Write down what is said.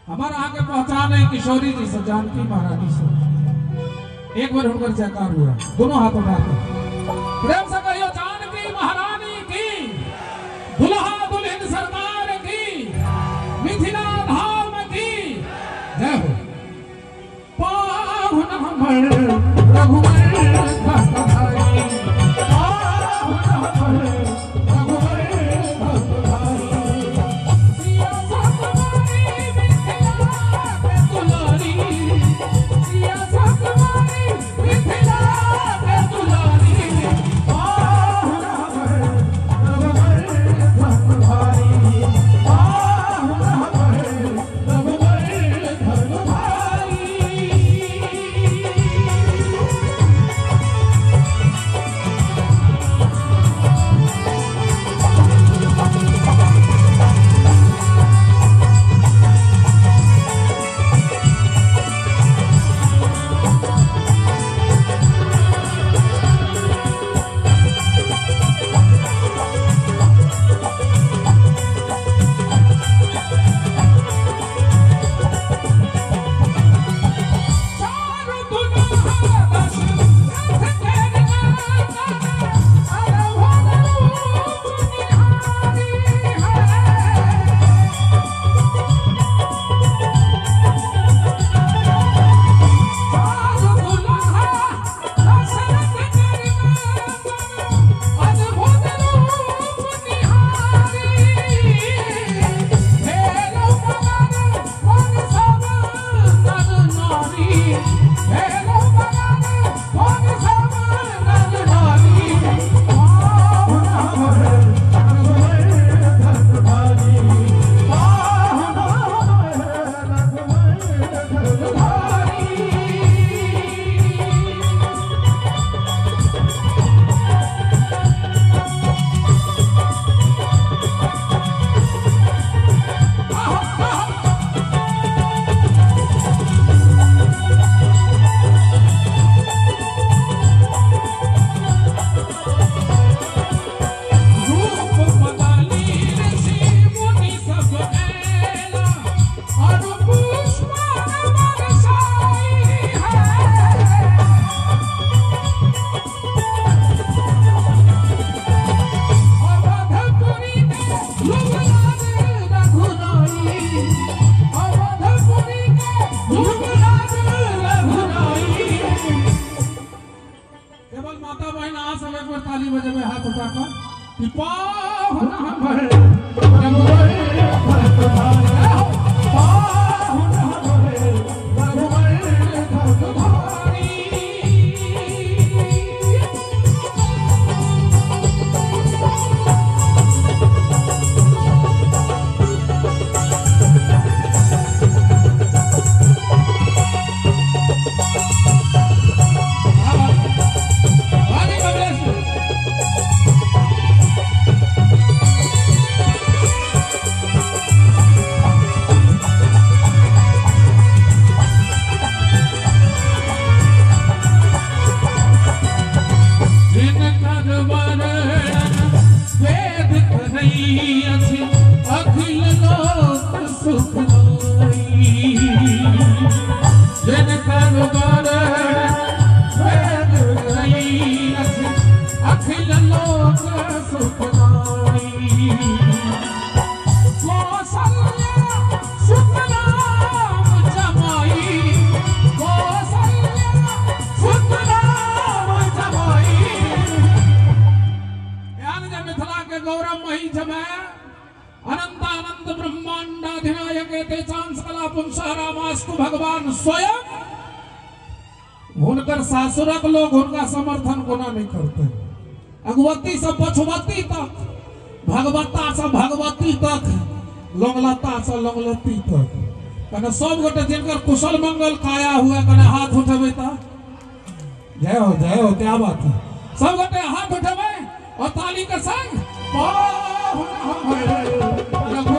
हमारा आगे पहचान है किशोरी जी से, जानकी महारानी से। एक बार उनकर जयकार हुआ, दोनों हाथ उठाते प्रेम से कहियो जानकी महारानी की, दुल्हा दुल्हन सरकार की, मिथिला धाम की जय हो। पावन हमर रघुवर भक्तधारी, पावन हमर रघुवर भक्तधारी, सिया सतवारी मिथिला के दुलारी, सिया सतवारी मिथिला के दुलारी, पावन हमर रघुवर भक्तधारी, पावन हमर रघुवर भक्तधारी। केवल माता बहन आ समय पर ताली बजे में हाथ उठाकर कि पावन हमर रघुवर भक्तधारी, पावन हमर रघुवर भक्तधारी। अनंत ब्रह्मांडाधिनायक भगवान स्वयं हुनकर सासुरक लोग उनका समर्थन कोना नहीं करते। अगवती से पछवती तक, भगवता से भगवती तक, लोंगलता से लोंगलती तक, कने सब गोटे जिनकर कुशल मंगल काया हुआ कने हाथ उठेबे त जय हो, क्या बात है। सब गोटे हाथ उठेबे और ताली के संग पावन हमर